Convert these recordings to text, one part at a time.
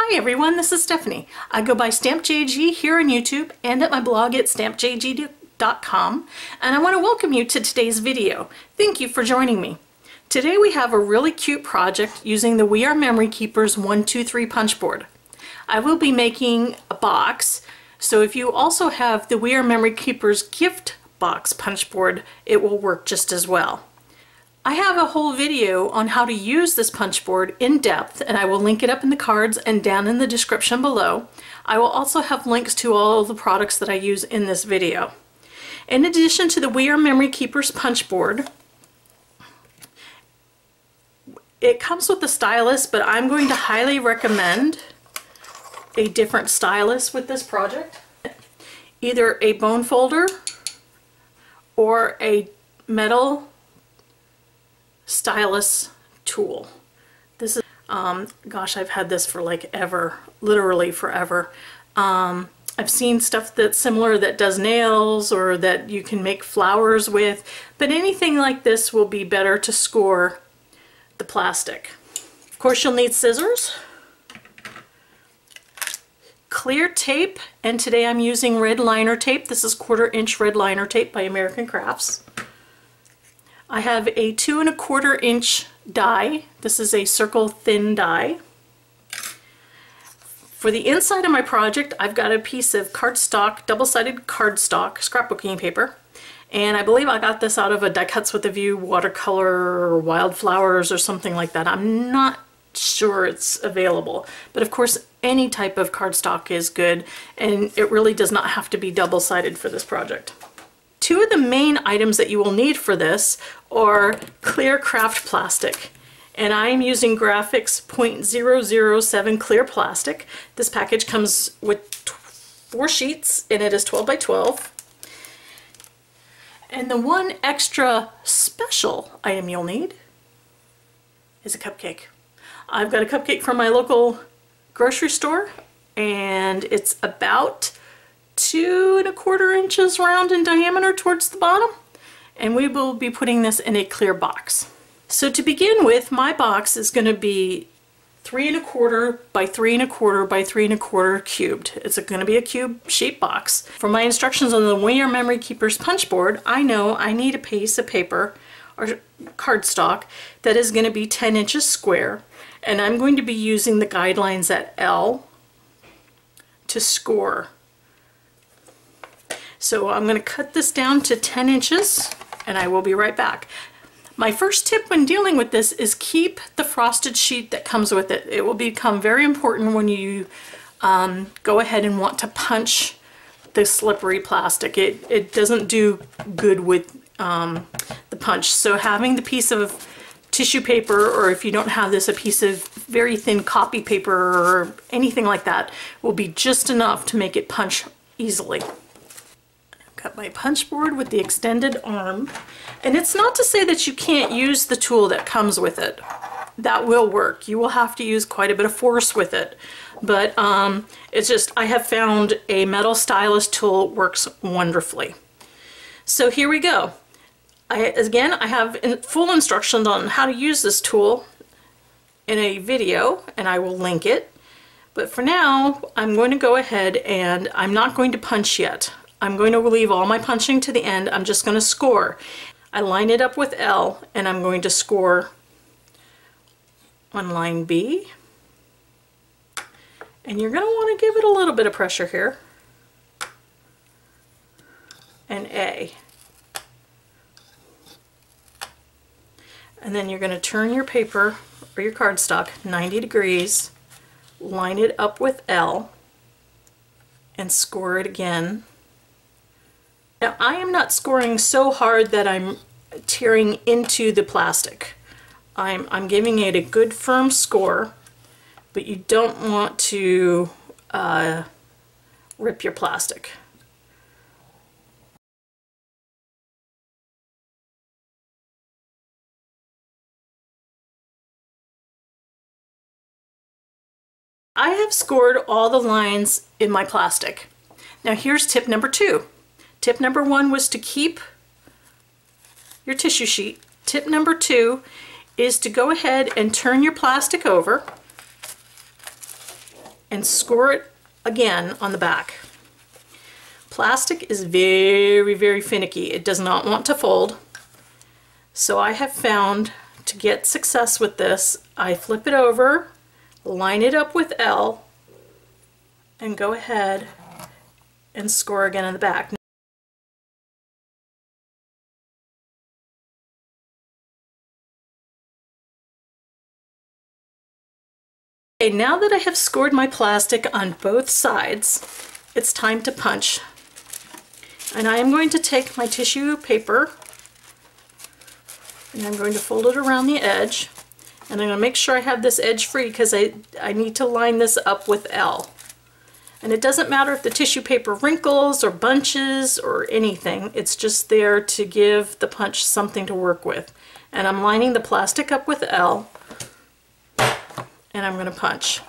Hi everyone, this is Stephanie. I go by StampJG here on YouTube and at my blog at stampjg.com, and I want to welcome you to today's video. Thank you for joining me. Today we have a really cute project using the We Are Memory Keepers 123 punch board. I will be making a box, so if you also have the We Are Memory Keepers gift box punch board, it will work just as well. I have a whole video on how to use this punch board in depth, and I will link it up in the cards and down in the description below. I will also have links to all of the products that I use in this video. In addition to the We Are Memory Keepers punch board, it comes with the stylus, but I'm going to highly recommend a different stylus with this project. Either a bone folder or a metal stylus tool. This is gosh, I've had this for like ever, literally forever. I've seen stuff that's similar that does nails or that you can make flowers with, but anything like this will be better to score the plastic. Of course, you'll need scissors, clear tape, and today I'm using red liner tape. This is 1/4 inch red liner tape by American Crafts. I have a 2 1/4 inch die. This is a circle thin die. For the inside of my project, I've got a piece of cardstock, double-sided cardstock, scrapbooking paper, and I believe I got this out of a Die Cuts with a View watercolor or wildflowers or something like that. I'm not sure it's available, but of course any type of cardstock is good, and it really does not have to be double-sided for this project. Two of the main items that you will need for this are clear craft plastic, and I'm using Grafix .007 clear plastic. This package comes with 4 sheets and it is 12 by 12. And the one extra special item you'll need is a cupcake. I've got a cupcake from my local grocery store, and it's about 2 1/4 inches round in diameter towards the bottom, and we will be putting this in a clear box. So to begin with, my box is going to be 3 1/4 by 3 1/4 by 3 1/4 cubed. It's going to be a cube shaped box. For my instructions on the We Are Memory Keepers punch board, I know I need a piece of paper or cardstock that is going to be 10 inches square, and I'm going to be using the guidelines at L to score. So I'm going to cut this down to 10 inches and I will be right back. My first tip when dealing with this is keep the frosted sheet that comes with it. It will become very important when you go ahead and want to punch the slippery plastic. It doesn't do good with the punch. So having the piece of tissue paper, or if you don't have this, a piece of very thin copy paper or anything like that, will be just enough to make it punch easily. Got my punch board with the extended arm, and it's not to say that you can't use the tool that comes with it. That will work. You will have to use quite a bit of force with it, but it's just, I have found a metal stylus tool works wonderfully. So here we go. Again, I have full instructions on how to use this tool in a video, and I will link it. But for now, I'm going to go ahead and I'm not going to punch yet. I'm going to leave all my punching to the end. I'm just going to score. I line it up with L, and I'm going to score on line B. And you're going to want to give it a little bit of pressure here. And A. And then you're going to turn your paper or your cardstock 90 degrees, line it up with L, and score it again. Now, I am not scoring so hard that I'm tearing into the plastic. I'm giving it a good firm score, but you don't want to rip your plastic. I have scored all the lines in my plastic. Now here's tip number 2. Tip number 1 was to keep your tissue sheet. Tip number 2 is to go ahead and turn your plastic over and score it again on the back. Plastic is very, very finicky. It does not want to fold. So I have found to get success with this, I flip it over, line it up with L, and go ahead and score again on the back. Okay, now that I have scored my plastic on both sides, it's time to punch. And I am going to take my tissue paper and I'm going to fold it around the edge, and I'm going to make sure I have this edge free because I need to line this up with L. And it doesn't matter if the tissue paper wrinkles or bunches or anything, it's just there to give the punch something to work with. And I'm lining the plastic up with L, and I'm going to punch.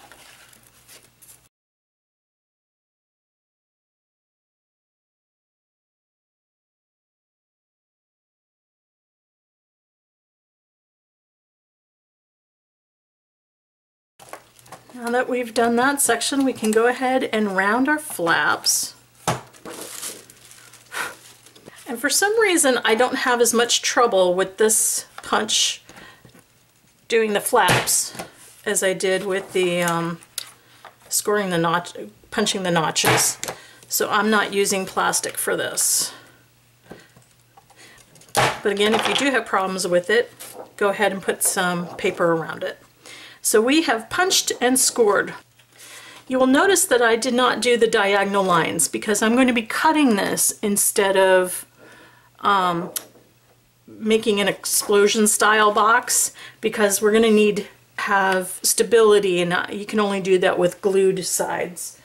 Now that we've done that section, we can go ahead and round our flaps. And for some reason, I don't have as much trouble with this punch doing the flaps as I did with the scoring the notch, punching the notches. So I'm not using plastic for this. But again, if you do have problems with it, go ahead and put some paper around it. So we have punched and scored. You will notice that I did not do the diagonal lines because I'm going to be cutting this instead of making an explosion style box, because we're going to need to have stability, and you can only do that with glued sides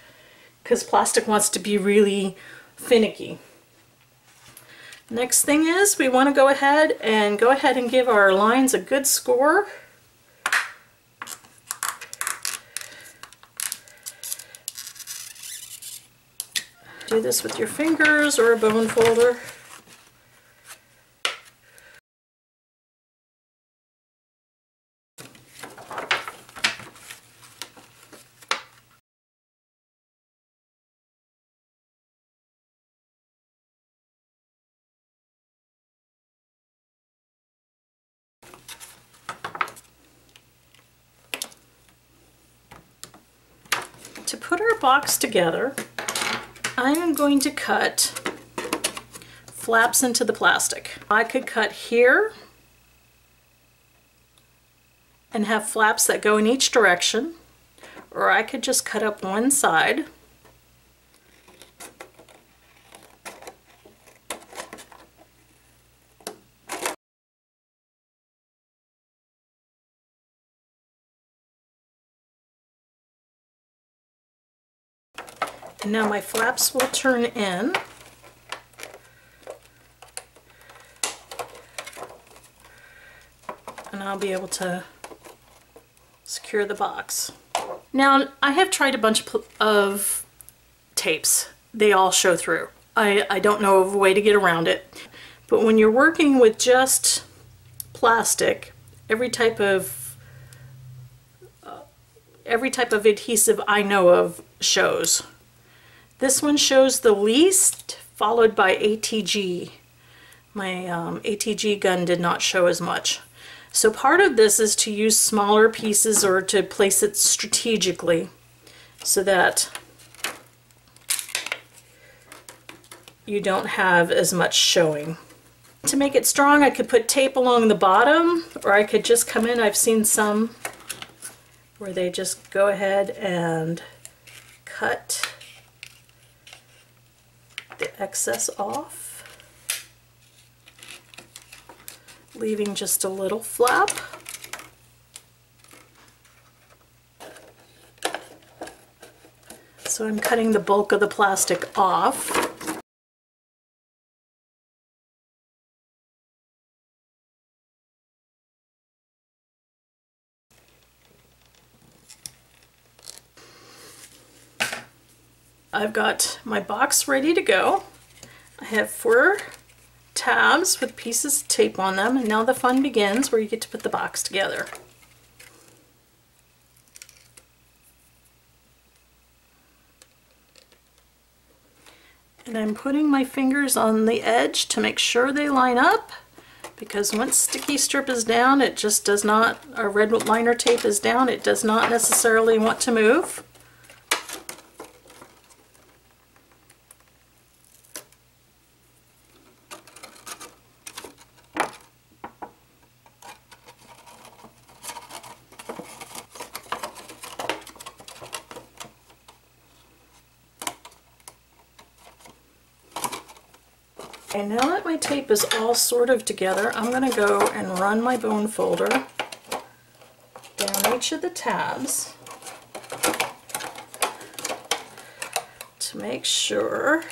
because plastic wants to be really finicky. Next thing is we want to go ahead and give our lines a good score. Do this with your fingers or a bone folder. To put our box together, I am going to cut flaps into the plastic. I could cut here and have flaps that go in each direction, or I could just cut up one side. And now my flaps will turn in. And I'll be able to secure the box. Now, I have tried a bunch of tapes. They all show through. I don't know of a way to get around it. But when you're working with just plastic, every type of adhesive I know of shows. This one shows the least, followed by ATG. My ATG gun did not show as much. So part of this is to use smaller pieces or to place it strategically so that you don't have as much showing. To make it strong, I could put tape along the bottom, or I could just come in. I've seen some where they just go ahead and cut the excess off, leaving just a little flap. So I'm cutting the bulk of the plastic off. I've got my box ready to go. I have 4 tabs with pieces of tape on them, and now the fun begins where you get to put the box together. And I'm putting my fingers on the edge to make sure they line up, because once sticky strip is down, it just does not, or red liner tape is down, it does not necessarily want to move. And now that my tape is all sort of together, I'm going to go and run my bone folder down each of the tabs to make sure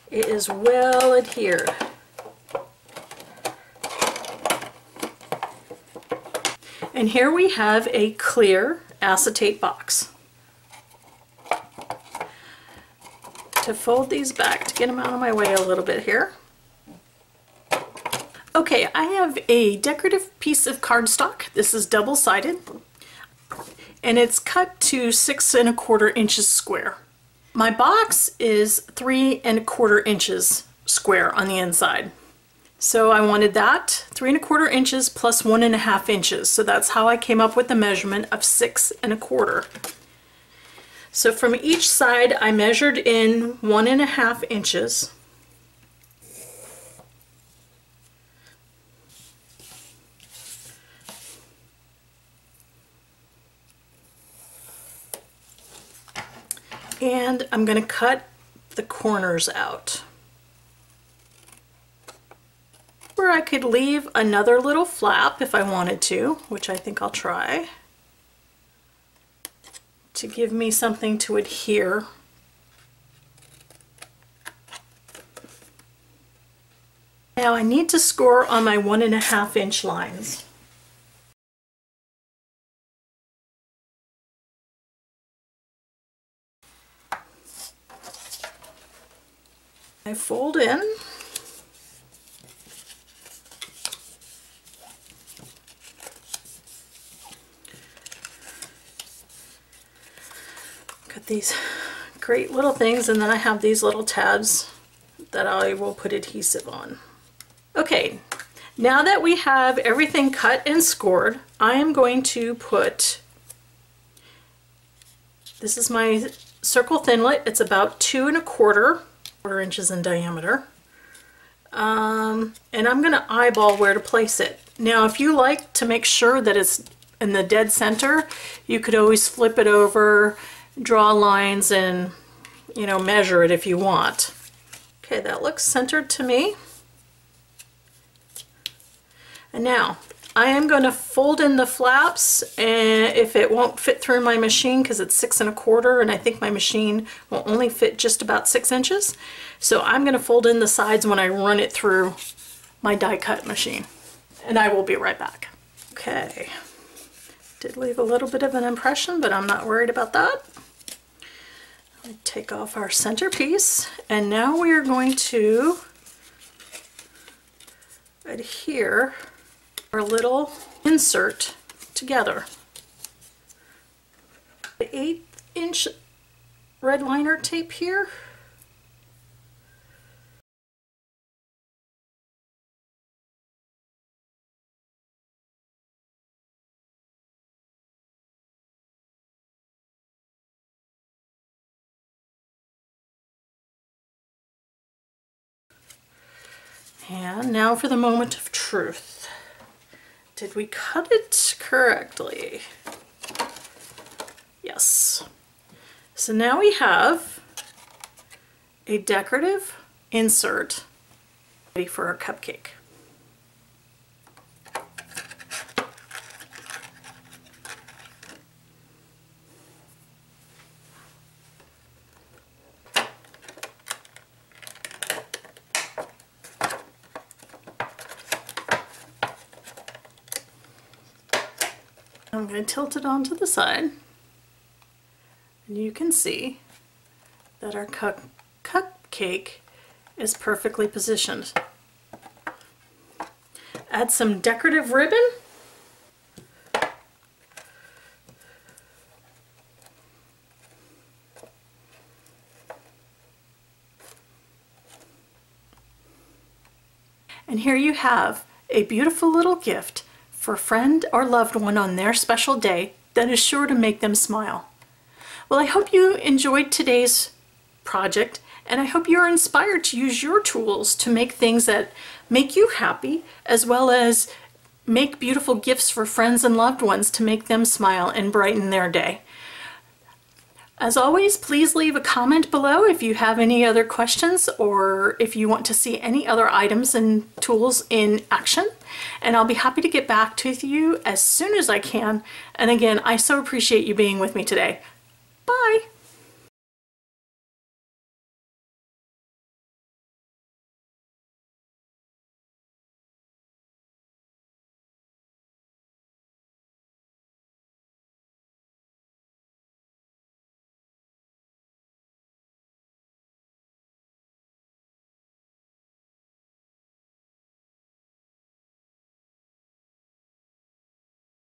it is well adhered. And here we have a clear acetate box. To fold these back to get them out of my way a little bit here. Okay, I have a decorative piece of cardstock. This is double-sided, and it's cut to 6 1/4 inches square. My box is 3 1/4 inches square on the inside. So I wanted that 3 1/4 inches plus 1 1/2 inches. So that's how I came up with the measurement of 6 1/4. So from each side I measured in 1 1/2 inches. And I'm going to cut the corners out, where I could leave another little flap if I wanted to, which I think I'll try, to give me something to adhere. Now I need to score on my 1 1/2 inch lines. I fold in, got these great little things, and then I have these little tabs that I will put adhesive on. Okay, now that we have everything cut and scored, I am going to put, this is my circle thinlet, it's about 2 1/4 inches in diameter, and I'm going to eyeball where to place it. Now if you like to make sure that it's in the dead center, you could always flip it over, draw lines, and measure it if you want. Okay, that looks centered to me. And now I am going to fold in the flaps, and if it won't fit through my machine because it's 6 1/4, and I think my machine will only fit just about 6 inches, so I'm going to fold in the sides when I run it through my die cut machine, and I will be right back. Okay, did leave a little bit of an impression, but I'm not worried about that. Take off our centerpiece, and now we are going to adhere our little insert together. The 1/8 inch red liner tape here. And now for the moment of truth. Did we cut it correctly? Yes. So now we have a decorative insert ready for our cupcake. I'm going to tilt it onto the side, and you can see that our cupcake is perfectly positioned. Add some decorative ribbon. And here you have a beautiful little gift for a friend or loved one on their special day that is sure to make them smile. Well, I hope you enjoyed today's project, and I hope you're inspired to use your tools to make things that make you happy, as well as make beautiful gifts for friends and loved ones to make them smile and brighten their day. As always, please leave a comment below if you have any other questions or if you want to see any other items and tools in action, and I'll be happy to get back to you as soon as I can. And again, I so appreciate you being with me today. Bye!